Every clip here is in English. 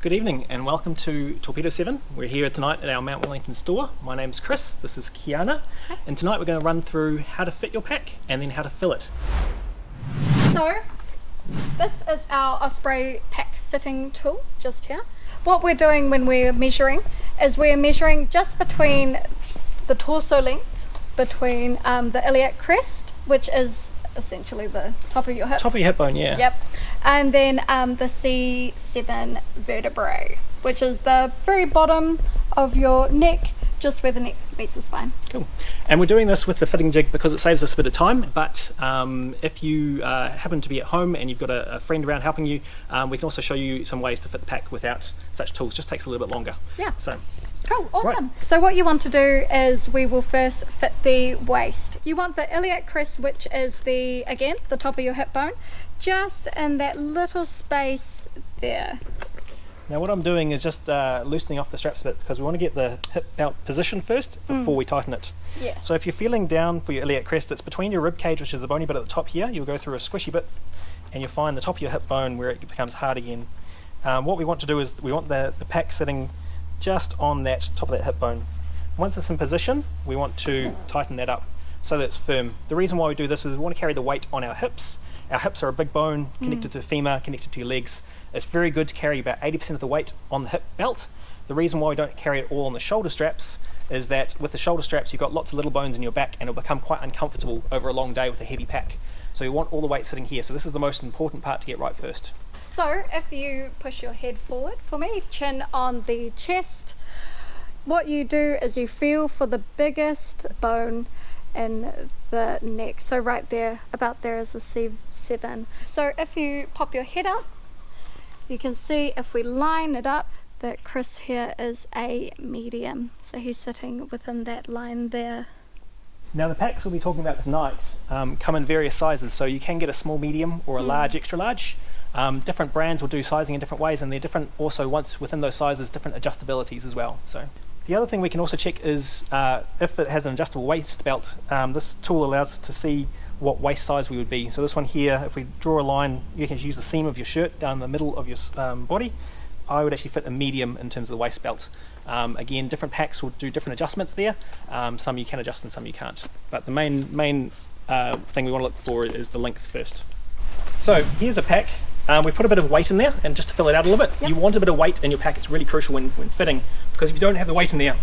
Good evening and welcome to Torpedo7. We're here tonight at our Mount Wellington store. My name's Chris, this is Kiana, and tonight we're going to run through how to fit your pack and then how to fill it. So, this is our Osprey pack fitting tool just here. What we're doing when we're measuring is we're measuring just between the torso length, between the iliac crest, which is essentially the top of your hip. Top of your hip bone, yeah. Yep. And then the C7 vertebrae, which is the very bottom of your neck, just where the neck meets the spine. Cool. And we're doing this with the fitting jig because it saves us a bit of time, but if you happen to be at home and you've got a friend around helping you, we can also show you some ways to fit the pack without such tools. Just takes a little bit longer. Yeah. So. Cool, awesome. Right. So what you want to do is we will first fit the waist. You want the iliac crest, which is the top of your hip bone, just in that little space there. Now what I'm doing is just loosening off the straps a bit because we want to get the hip belt position first before we tighten it. Yes. So if you're feeling down for your iliac crest, it's between your rib cage, which is the bony bit at the top here. You'll go through a squishy bit and you'll find the top of your hip bone where it becomes hard again. What we want to do is we want the pack sitting just on that top of that hip bone. Once it's in position, we want to tighten that up so that it's firm. The reason why we do this is we want to carry the weight on our hips. Our hips are a big bone connected to the femur, connected to your legs. It's very good to carry about 80% of the weight on the hip belt. The reason why we don't carry it all on the shoulder straps is that with the shoulder straps you've got lots of little bones in your back and it'll become quite uncomfortable over a long day with a heavy pack. So you want all the weight sitting here. So this is the most important part to get right first. So if you push your head forward for me, chin on the chest, what you do is you feel for the biggest bone in the neck. So right there, about there is a C7. So if you pop your head up, you can see if we line it up that Chris here is a medium. So he's sitting within that line there. Now the packs we'll be talking about tonight come in various sizes. So you can get a small, medium or a large, extra large. Different brands will do sizing in different ways and they're different also once within those sizes, different adjustabilities as well. So the other thing we can also check is if it has an adjustable waist belt, this tool allows us to see what waist size we would be. So this one here, if we draw a line, you can use the seam of your shirt down the middle of your body. I would actually fit a medium in terms of the waist belt. Again, different packs will do different adjustments there. Some you can adjust and some you can't. But the main thing we want to look for is the length first. So here's a pack. We put a bit of weight in there, and just to fill it out a little bit, you want a bit of weight in your pack. It's really crucial when fitting, because if you don't have the weight in there,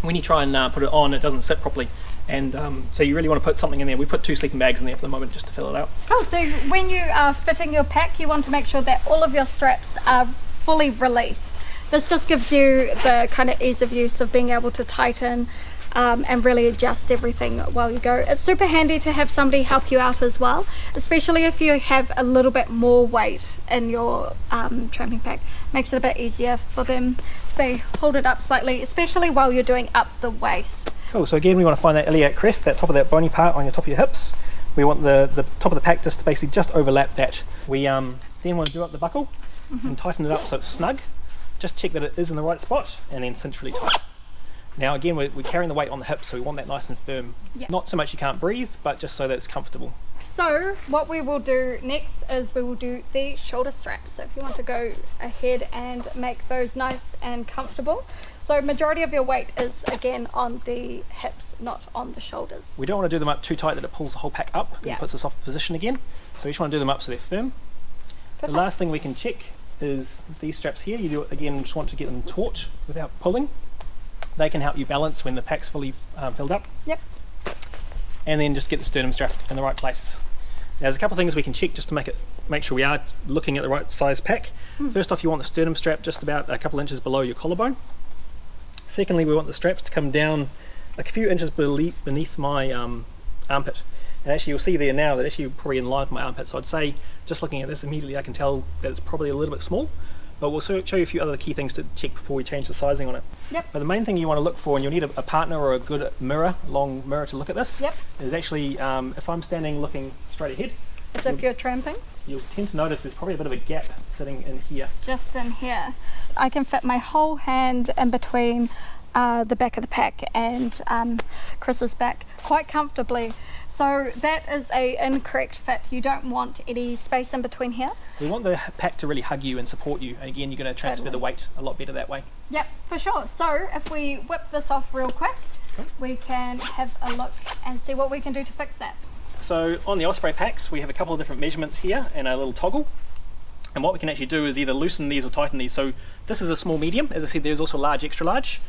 when you try and put it on, it doesn't sit properly. And so you really want to put something in there. We put 2 sleeping bags in there for the moment just to fill it out. Cool, so when you are fitting your pack, you want to make sure that all of your straps are fully released. This just gives you the kind of ease of use of being able to tighten and really adjust everything while you go. It's super handy to have somebody help you out as well, especially if you have a little bit more weight in your tramping pack. Makes it a bit easier for them if they hold it up slightly, especially while you're doing up the waist. Cool, so again we want to find that iliac crest, that top of that bony part on your top of your hips. We want the top of the pack just to basically just overlap that. We then want to do up the buckle and tighten it up so it's snug. Just check that it is in the right spot and then cinch really tight. Now again, we're carrying the weight on the hips, so we want that nice and firm. Yep. Not so much you can't breathe, but just so that it's comfortable. So what we will do next is we will do the shoulder straps. So if you want to go ahead and make those nice and comfortable. So majority of your weight is again on the hips, not on the shoulders. We don't want to do them up too tight that it pulls the whole pack up and puts us off position again. So we just want to do them up so they're firm. Perfect. The last thing we can check is these straps here. You do it again, just want to get them taut without pulling. They can help you balance when the pack's fully filled up. Yep. And then just get the sternum strap in the right place. Now, there's a couple of things we can check just to make sure we are looking at the right size pack. First off, you want the sternum strap just about a couple inches below your collarbone. Secondly, we want the straps to come down a few inches beneath my armpit. And actually you'll see there now that actually probably in line with my armpit. So I'd say, just looking at this immediately, I can tell that it's probably a little bit small. But we'll show you a few other key things to check before we change the sizing on it. Yep. But the main thing you want to look for, and you'll need a partner or a good mirror, long mirror to look at this, is actually if I'm standing looking straight ahead. As if you're tramping? You'll tend to notice there's probably a bit of a gap sitting in here. Just in here. I can fit my whole hand in between the back of the pack and Chris's back quite comfortably. So that is a incorrect fit. You don't want any space in between here. We want the pack to really hug you and support you. And again, you're going to transfer the weight a lot better that way. Yep, for sure. So if we whip this off real quick, we can have a look and see what we can do to fix that. So on the Osprey packs, we have a couple of different measurements here and a little toggle. And what we can actually do is either loosen these or tighten these. So this is a small medium. As I said, there's also a large, extra large.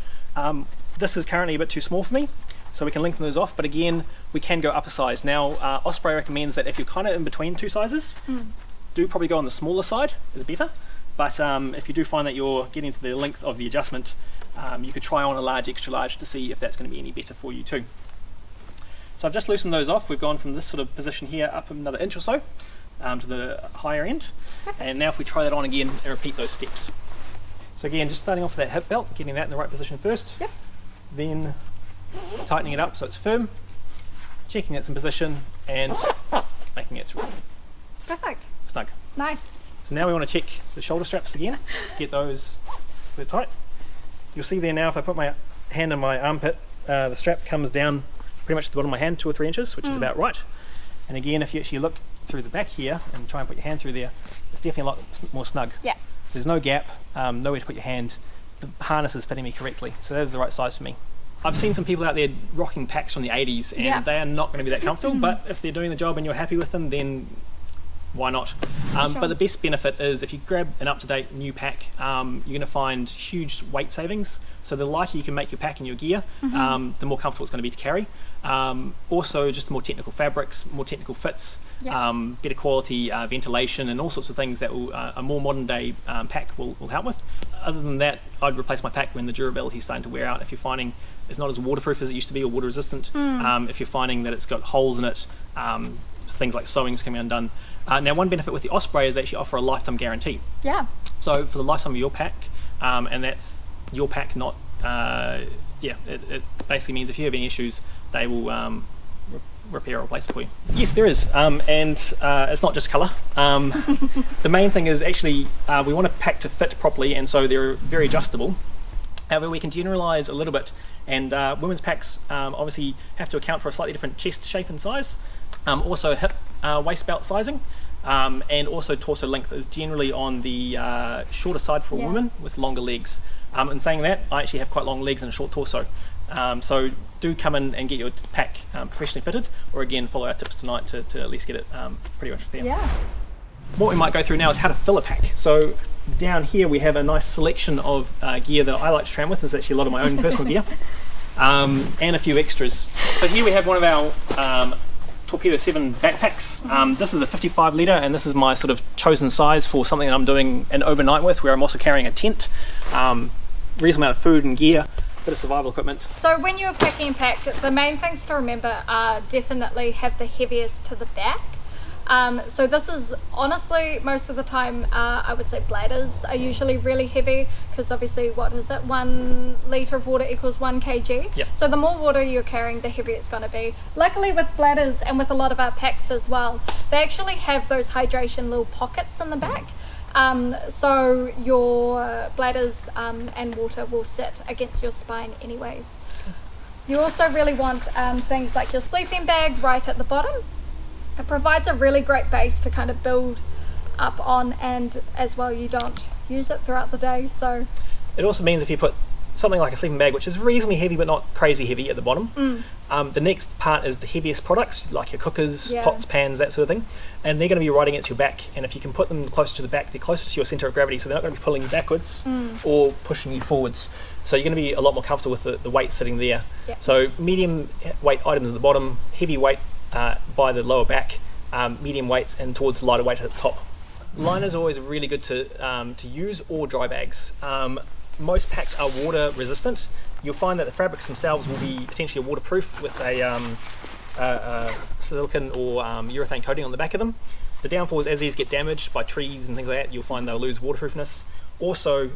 This is currently a bit too small for me, so we can lengthen those off. But again, we can go up a size. Now, Osprey recommends that if you're kind of in between two sizes, do probably go on the smaller side, is better. But if you do find that you're getting to the length of the adjustment, you could try on a large, extra large to see if that's going to be any better for you too. So I've just loosened those off. We've gone from this sort of position here up another inch or so to the higher end. And now if we try that on again and repeat those steps. So again, just starting off with that hip belt, getting that in the right position first. Yep. Then tightening it up so it's firm, checking it's in position, and making it Perfect. snug. Nice. So now we want to check the shoulder straps again, get those really tight. You'll see there now if I put my hand in my armpit, the strap comes down pretty much to the bottom of my hand, 2 or 3 inches, which is about right. And again, if you actually look through the back here and try and put your hand through there, it's definitely a lot more snug. Yeah. There's no gap, nowhere to put your hand. The harness is fitting me correctly, so that is the right size for me. I've seen some people out there rocking packs from the 80s and they are not going to be that comfortable, but if they're doing the job and you're happy with them, then why not? But the best benefit is if you grab an up-to-date new pack, you're going to find huge weight savings. So the lighter you can make your pack and your gear, the more comfortable it's going to be to carry. Also just more technical fabrics, more technical fits, better quality ventilation, and all sorts of things that will, a more modern day pack will help with. Other than that, I'd replace my pack when the durability is starting to wear out. If you're finding it's not as waterproof as it used to be or water resistant, if you're finding that it's got holes in it, things like sewings can be undone. Now one benefit with the Osprey is they actually offer a lifetime guarantee. Yeah. So for the lifetime of your pack, and that's your pack, not, it basically means if you have any issues, they will repair or replace it for you. Yes, there is, and it's not just colour. The main thing is actually we want a pack to fit properly, and so they're very adjustable. However, we can generalise a little bit, and women's packs obviously have to account for a slightly different chest shape and size. Also hip waist belt sizing, and also torso length is generally on the shorter side for a woman with longer legs. In saying that, I actually have quite long legs and a short torso. So do come in and get your pack professionally fitted, or again follow our tips tonight to at least get it pretty much there. Yeah. What we might go through now is how to fill a pack. So down here we have a nice selection of gear that I like to tram with. There's actually a lot of my own personal gear, and a few extras. So here we have one of our Torpedo7 backpacks. This is a 55 litre, and this is my sort of chosen size for something that I'm doing an overnight with, where I'm also carrying a tent, reasonable amount of food and gear, bit of survival equipment. So when you're packing a pack, the main things to remember are definitely have the heaviest to the back. So this is honestly most of the time I would say bladders are usually really heavy, because obviously what is it, 1 litre of water equals 1 kg. Yep. So the more water you're carrying, the heavier it's going to be. Luckily with bladders and with a lot of our packs as well, they actually have those hydration little pockets in the back. So your bladders and water will sit against your spine anyways. You also really want things like your sleeping bag right at the bottom. It provides a really great base to kind of build up on, and as well you don't use it throughout the day. So it also means if you put something like a sleeping bag, which is reasonably heavy but not crazy heavy at the bottom, the next part is the heaviest products like your cookers, pots, pans, that sort of thing, and they're going to be right against your back, and if you can put them closer to the back, they're closer to your centre of gravity, so they're not going to be pulling you backwards or pushing you forwards, so you're going to be a lot more comfortable with the weight sitting there. So medium weight items at the bottom, heavy weight by the lower back, medium weight and towards the lighter weight at the top. Liners are always really good to use, or dry bags. Most packs are water resistant. You'll find that the fabrics themselves will be potentially waterproof with a silicone or urethane coating on the back of them. The downfall is as these get damaged by trees and things like that, you'll find they'll lose waterproofness. Also,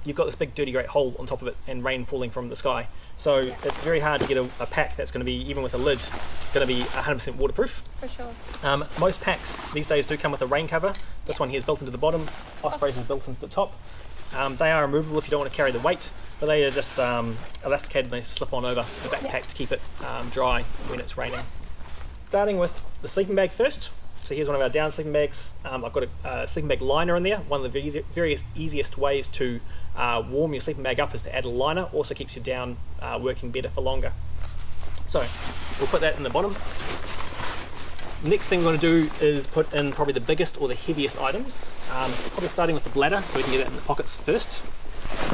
you've got this big dirty great hole on top of it and rain falling from the sky. So it's very hard to get a pack that's going to be, even with a lid, going to be 100% waterproof. for sure. Most packs these days do come with a rain cover. This one here is built into the bottom, Osprey's is built into the top. They are removable if you don't want to carry the weight, but they are just elasticated and they slip on over the backpack to keep it dry when it's raining. starting with the sleeping bag first. So here's one of our down sleeping bags. I've got a sleeping bag liner in there. One of the various easiest ways to warm your sleeping bag up is to add a liner. Also keeps your down working better for longer. So we'll put that in the bottom. Next thing we're going to do is put in probably the biggest or the heaviest items. Probably starting with the bladder, so we can get that in the pockets first.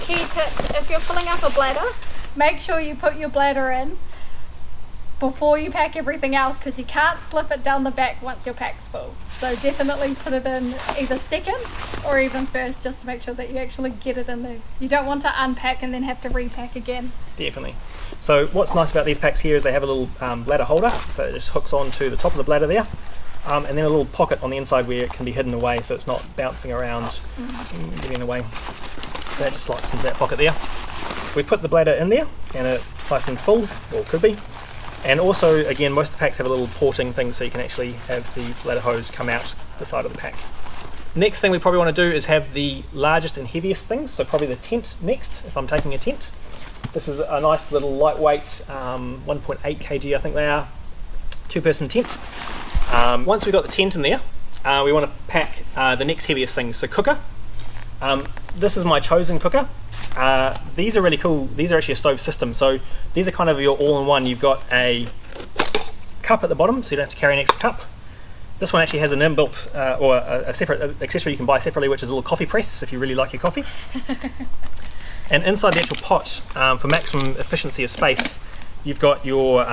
Key tip, if you're filling up a bladder, make sure you put your bladder in before you pack everything else, because you can't slip it down the back once your pack's full. So definitely put it in either second or even first, just to make sure that you actually get it in there. You don't want to unpack and then have to repack again. Definitely. So what's nice about these packs here is they have a little bladder holder, so it just hooks onto the top of the bladder there, and then a little pocket on the inside where it can be hidden away so it's not bouncing around and getting in the way. So that just slots into that pocket there. We put the bladder in there and it's nice and full, or could be. And also, again, most of the packs have a little porting thing so you can actually have the bladder hose come out the side of the pack. Next thing we probably want to do is have the largest and heaviest things, so probably the tent next, if I'm taking a tent. This is a nice little lightweight, 1.8 kg I think they are, 2-person tent. Once we've got the tent in there, we want to pack the next heaviest things, so cooker. This is my chosen cooker. These are really cool. These are actually a stove system, so these are kind of your all-in-one. You've got a cup at the bottom, so you don't have to carry an extra cup. This one actually has an inbuilt or a separate accessory you can buy separately, which is a little coffee press if you really like your coffee. And inside the actual pot, for maximum efficiency of space, you've got your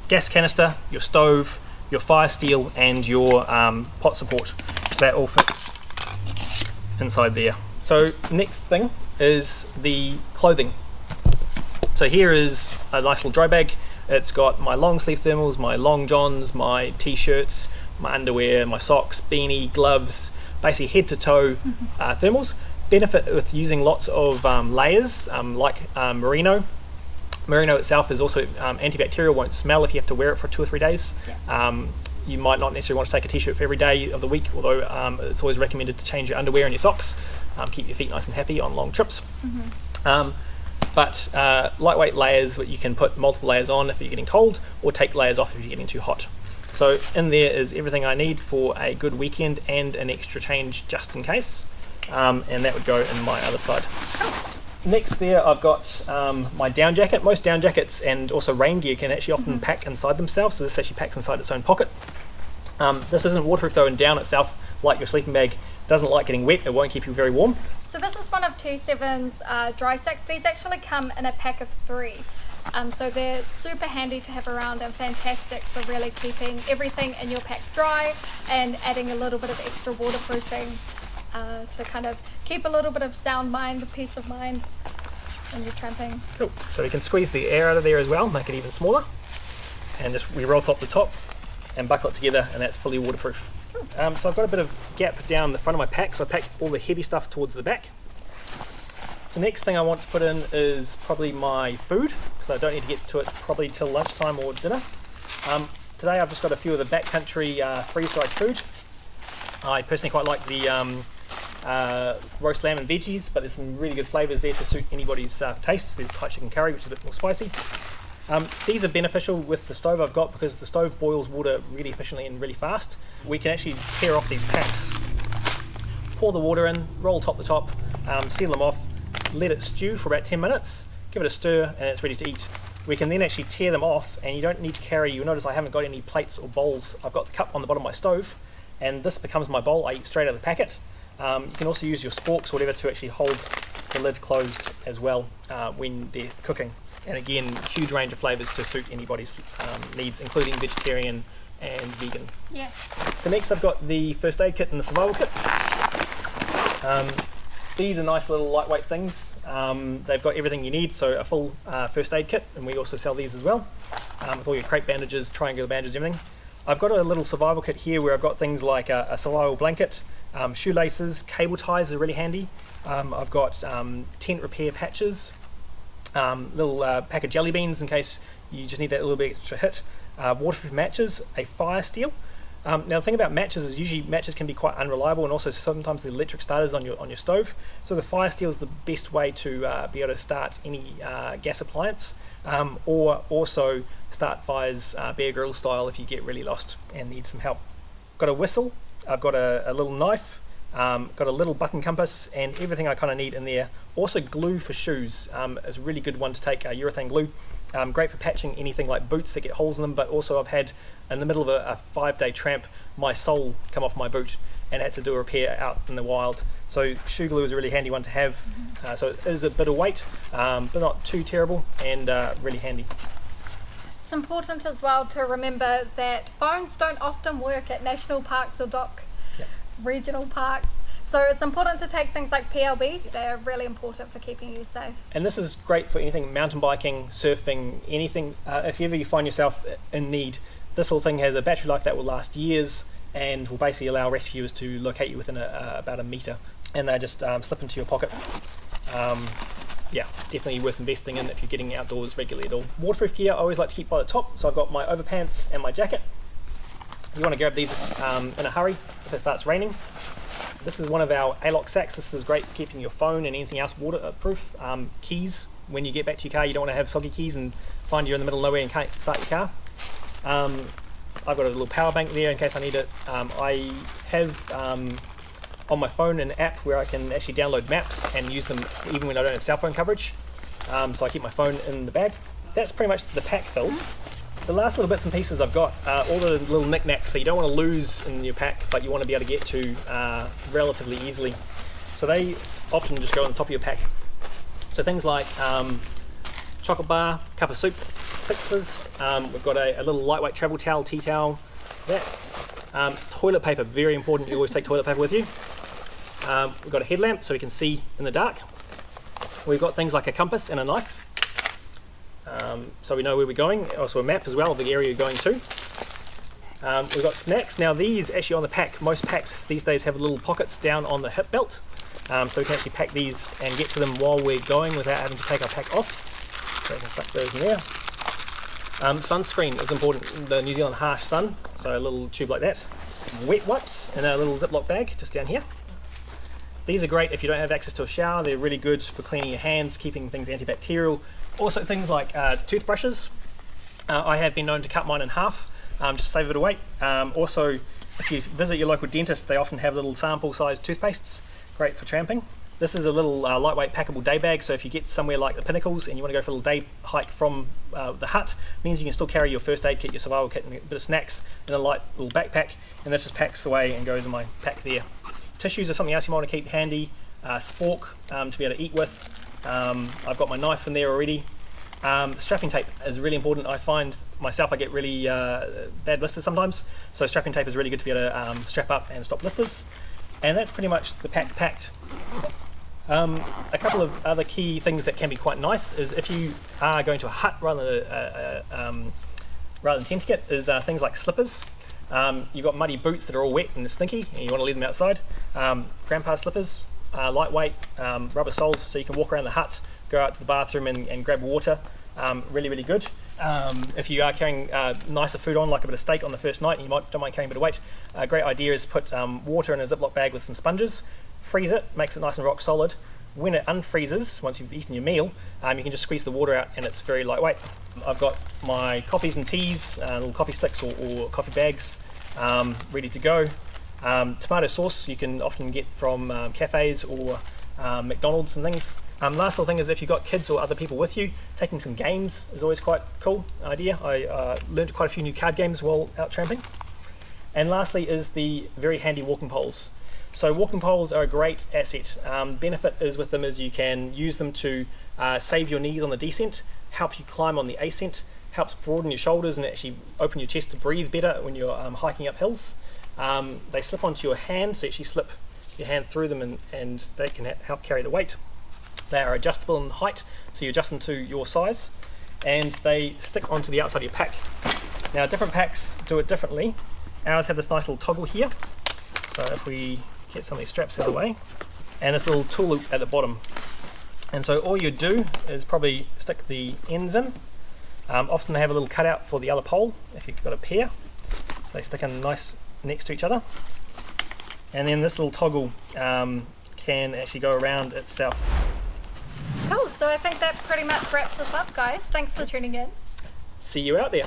gas canister, your stove, your fire steel, and your pot support. So that all fits inside there. So next thing is the clothing. So here is a nice little dry bag. It's got my long sleeve thermals, my long johns, my t-shirts, my underwear, my socks, beanie, gloves, basically head to toe thermals. Benefit with using lots of layers, like merino. Merino itself is also antibacterial, won't smell if you have to wear it for 2 or 3 days. Yeah. You might not necessarily want to take a t-shirt for every day of the week, although it's always recommended to change your underwear and your socks. Keep your feet nice and happy on long trips. But lightweight layers, you can put multiple layers on if you're getting cold, or take layers off if you're getting too hot. So in there is everything I need for a good weekend and an extra change just in case. And that would go in my other side. Next there I've got my down jacket. Most down jackets and also rain gear can actually often pack inside themselves, so this actually packs inside its own pocket. This isn't waterproof though, and down itself, like your sleeping bag, doesn't like getting wet. It won't keep you very warm. So this is one of T7's dry sacks. These actually come in a pack of 3. So they're super handy to have around and fantastic for really keeping everything in your pack dry and adding a little bit of extra waterproofing to kind of keep a little bit of sound mind, peace of mind when you're tramping. Cool. So we can squeeze the air out of there as well, make it even smaller, and just we roll top to top and buckle it together, and that's fully waterproof. So I've got a bit of gap down the front of my pack, so I pack all the heavy stuff towards the back. So next thing I want to put in is probably my food, because I don't need to get to it probably till lunchtime or dinner. Today I've just got a few of the backcountry freeze-dried food. I personally quite like the roast lamb and veggies, but there's some really good flavours there to suit anybody's tastes. There's Thai chicken curry, which is a bit more spicy. These are beneficial with the stove I've got because the stove boils water really efficiently and really fast. We can actually tear off these packs, pour the water in, roll top to top, seal them off, let it stew for about 10 minutes, give it a stir, and it's ready to eat. We can then actually tear them off, and you don't need to carry, you'll notice I haven't got any plates or bowls. I've got the cup on the bottom of my stove, and this becomes my bowl. I eat straight out of the packet. You can also use your sporks or whatever to actually hold the lid closed as well when they're cooking. And again, huge range of flavours to suit anybody's needs, including vegetarian and vegan. Yeah. So next I've got the first aid kit and the survival kit. These are nice little lightweight things. They've got everything you need, so a full first aid kit, and we also sell these as well, with all your crepe bandages, triangular bandages, everything. I've got a little survival kit here where I've got things like a survival blanket, shoelaces, cable ties are really handy. I've got tent repair patches, little pack of jelly beans in case you just need that little bit extra hit, waterproof matches, a fire steel, Now the thing about matches is usually matches can be quite unreliable, and also sometimes the electric starters on your stove. So the fire steel is the best way to be able to start any gas appliance, or also start fires Bear Grylls style if you get really lost and need some help. Got a whistle, I've got a little knife, got a little button compass, and everything I kind of need in there. Also glue for shoes is a really good one to take, urethane glue. Great for patching anything like boots that get holes in them, but also I've had, in the middle of a 5-day tramp, my sole come off my boot and had to do a repair out in the wild. So shoe glue is a really handy one to have. So it is a bit of weight, but not too terrible, and really handy. It's important as well to remember that phones don't often work at national parks or regional parks. So it's important to take things like PLBs. They're really important for keeping you safe. And this is great for anything mountain biking, surfing, anything. If ever you find yourself in need, this little thing has a battery life that will last years and will basically allow rescuers to locate you within about a metre. And they just slip into your pocket. Yeah, definitely worth investing in if you're getting outdoors regularly at all. Waterproof gear I always like to keep by the top. So I've got my overpants and my jacket. You want to grab these in a hurry if it starts raining. This is one of our A-lock sacks. This is great for keeping your phone and anything else waterproof. Keys, when you get back to your car, you don't want to have soggy keys and find you're in the middle of nowhere and can't start your car. I've got a little power bank there in case I need it. I have on my phone an app where I can actually download maps and use them even when I don't have cell phone coverage. So I keep my phone in the bag. That's pretty much the pack filled. The last little bits and pieces I've got are all the little knickknacks that you don't want to lose in your pack, but you want to be able to get to relatively easily. So they often just go on the top of your pack. So things like chocolate bar, cup of soup, fixers. We've got a little lightweight travel towel, tea towel. Toilet paper, very important. You always take toilet paper with you. We've got a headlamp so we can see in the dark. We've got things like a compass and a knife. So we know where we're going. Also a map as well of the area you're going to. We've got snacks. Now these actually on the pack, most packs these days have little pockets down on the hip belt. So we can actually pack these and get to them while we're going without having to take our pack off. So we can stuff those in there. Sunscreen is important, the New Zealand harsh sun, so a little tube like that. Wet wipes in a little Ziploc bag just down here. These are great if you don't have access to a shower. They're really good for cleaning your hands, keeping things antibacterial. Also things like toothbrushes. I have been known to cut mine in half, just to save a bit of weight. Also, if you visit your local dentist, they often have little sample sized toothpastes, great for tramping. This is a little lightweight packable day bag, so if you get somewhere like the Pinnacles and you want to go for a little day hike from the hut, means you can still carry your first aid kit, your survival kit, and a bit of snacks in a light little backpack, and this just packs away and goes in my pack there. Tissues are something else you might want to keep handy. Spork to be able to eat with. I've got my knife in there already. Strapping tape is really important. I find myself I get really bad blisters sometimes, so strapping tape is really good to be able to strap up and stop blisters. And that's pretty much the pack packed. A couple of other key things that can be quite nice is if you are going to a hut rather than tent kit, is things like slippers. You've got muddy boots that are all wet and stinky and you want to leave them outside. Grandpa's slippers, lightweight, rubber soles, so you can walk around the hut, go out to the bathroom and grab water. Really, really good. If you are carrying nicer food on, like a bit of steak on the first night, and you don't mind carrying a bit of weight, a great idea is put water in a Ziploc bag with some sponges, freeze it, makes it nice and rock solid. When it unfreezes, once you've eaten your meal, you can just squeeze the water out and it's very lightweight. I've got my coffees and teas, little coffee sticks or coffee bags ready to go. Tomato sauce you can often get from cafes or McDonald's and things. Last little thing is if you've got kids or other people with you, taking some games is always quite cool idea. I learned quite a few new card games while out tramping. And lastly is the very handy walking poles. So walking poles are a great asset. Benefit is with them is you can use them to save your knees on the descent, help you climb on the ascent, helps broaden your shoulders and actually open your chest to breathe better when you're hiking up hills. They slip onto your hand, so you actually slip your hand through them and they can help carry the weight. They are adjustable in height, so you adjust them to your size, and they stick onto the outside of your pack. Now different packs do it differently. Ours have this nice little toggle here, so if we get some of these straps out of the way, and this little tool loop at the bottom. And so all you do is probably stick the ends in. Often they have a little cutout for the other pole if you've got a pair, so they stick in nice next to each other. And then this little toggle can actually go around itself. Cool, so I think that pretty much wraps us up, guys. Thanks for tuning in. See you out there.